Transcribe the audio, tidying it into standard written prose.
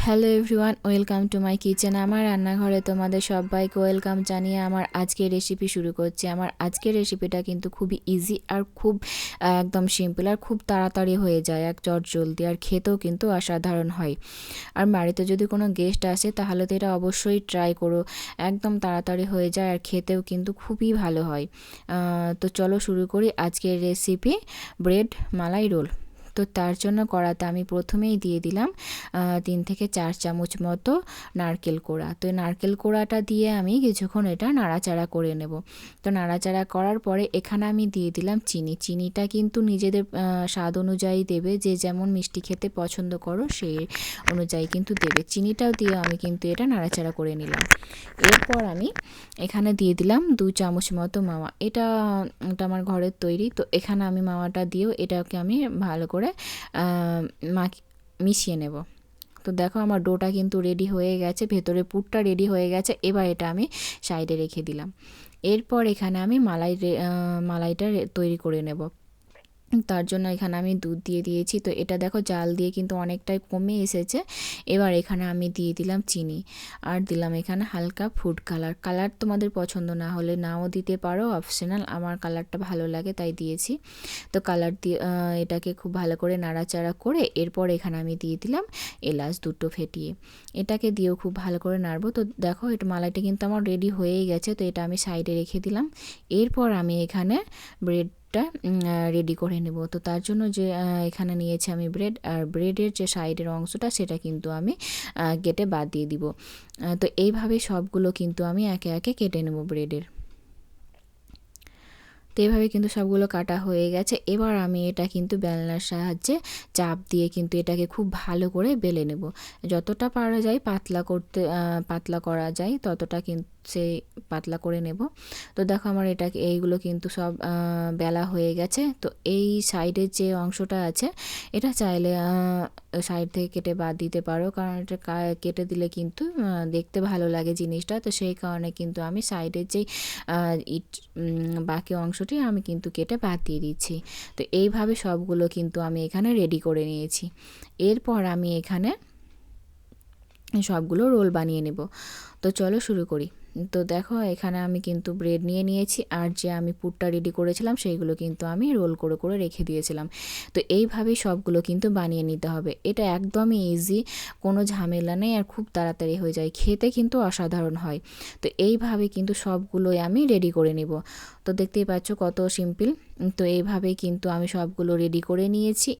Hello everyone, welcome to my kitchen. আমার রান্নাঘরে তোমাদের সবাইকে ওয়েলকাম জানিয়ে আমার আজকের রেসিপি শুরু করছি। আমার আজকের রেসিপিটা কিন্তু খুবই ইজি আর খুব একদম সিম্পল আর খুব তাড়াতাড়ি হয়ে যায়, এক চটজলদি, আর খেতেও কিন্তু অসাধারণ হয়। আর বাড়িতে যদি কোনো গেস্ট আসে তাহলে তো এটা অবশ্যই ট্রাই করো, একদম তাড়াতাড়ি হয়ে যায় আর খেতেও কিন্তু খুবই ভালো হয়। তো চলো শুরু করি আজকের রেসিপি, ব্রেড মালাই রোল। তো তার জন্য কড়াতে আমি প্রথমেই দিয়ে দিলাম 3 থেকে 4 চামচ মতো নারকেল কোড়া। তো নারকেল কোড়াটা দিয়ে আমি কিছুক্ষণ এটা নাড়াচাড়া করে নেব। তো নাড়াচাড়া করার পরে এখানে আমি দিয়ে দিলাম চিনি। চিনিটা কিন্তু নিজেদের স্বাদ অনুযায়ী দেবে, যে যেমন মিষ্টি খেতে পছন্দ করো সেই অনুযায়ী কিন্তু দেবে। চিনিটাও দিয়ে আমি কিন্তু এটা নাড়াচাড়া করে নিলাম। এরপর আমি এখানে দিয়ে দিলাম 2 চামচ মতো মাওয়া। এটা আমার ঘরের তৈরি। তো এখানে আমি মাওয়াটা দিয়েও এটাকে আমি ভালো করে মিশিয়ে নেব। তো দেখো আমার ডোটা কিন্তু রেডি হয়ে গেছে, ভেতরে পুরটা রেডি হয়ে গেছে। এবার এটা আমি সাইডে রেখে দিলাম। এরপর এখানে আমি মালাইটা তৈরি করে নেব। তার জন্য এখানে আমি দুধ দিয়ে দিয়েছি। তো এটা দেখো জাল দিয়ে কিন্তু অনেকটাই কমে এসেছে। এবার এখানে আমি দিয়ে দিলাম চিনি, আর দিলাম এখানে হালকা ফুড কালার। কালার তোমাদের পছন্দ না হলে নাও দিতে পারো, অপশনাল। আমার কালারটা ভালো লাগে তাই দিয়েছি। তো কালার দিয়ে এটাকে খুব ভালো করে নাড়াচাড়া করে এরপর এখানে আমি দিয়ে দিলাম এলাচ দুটো ফেটিয়ে। এটাকে দিয়েও খুব ভালো করে নাড়বো। তো দেখো এটা মালাইটা কিন্তু আমার রেডি হয়েই গেছে। তো এটা আমি সাইডে রেখে দিলাম। এরপর আমি এখানে ব্রেডটা রেডি করে নেব। তো তার জন্য যে এখানে নিয়েছি আমি ব্রেড, আর ব্রেডের যে সাইডের অংশটা সেটা কিন্তু আমি কেটে বাদ দিয়ে দিব। তো এইভাবে সবগুলো কিন্তু আমি একে একে কেটে নেব ব্রেডের। তো এভাবে কিন্তু সবগুলো কাটা হয়ে গেছে। এবার আমি এটা কিন্তু বেলনার সাহায্যে চাপ দিয়ে কিন্তু এটাকে খুব ভালো করে বেলে নেব। যতটা পারা যায় পাতলা করা যায় ততটা কিন্তু সেই পাতলা করে নেব। তো দেখো আমার এটাকে এইগুলো কিন্তু সব বেলা হয়ে গেছে। তো এই সাইডের যে অংশটা আছে এটা চাইলে সাইড থেকে কেটে বাদ দিতে পারো, কারণ এটা কেটে দিলে কিন্তু দেখতে ভালো লাগে জিনিসটা। তো সেই কারণে কিন্তু আমি সাইডের যেই বাকি অংশটি আমি কিন্তু কেটে বাদ দিয়ে দিচ্ছি। তো এইভাবে সবগুলো কিন্তু আমি এখানে রেডি করে নিয়েছি। এরপর আমি এখানে সবগুলো রোল বানিয়ে নেব। তো চলো শুরু করি। তো দেখো এখানে আমি কিন্তু ব্রেড নিয়ে নিয়েছি, আর যে আমি পুরটা রেডি করেছিলাম সেইগুলো কিন্তু আমি রোল করে করে রেখে দিয়েছিলাম। তো এইভাবেই সবগুলো কিন্তু বানিয়ে নিতে হবে। এটা একদমই ইজি, কোনো ঝামেলা নেই, আর খুব তাড়াতাড়ি হয়ে যায়, খেতে কিন্তু অসাধারণ হয়। তো এইভাবে কিন্তু সবগুলোই আমি রেডি করে নিব। তো দেখতেই পাচ্ছ কত সিম্পল। তো এইভাবেই কিন্তু আমি সবগুলো রেডি করে নিয়েছি।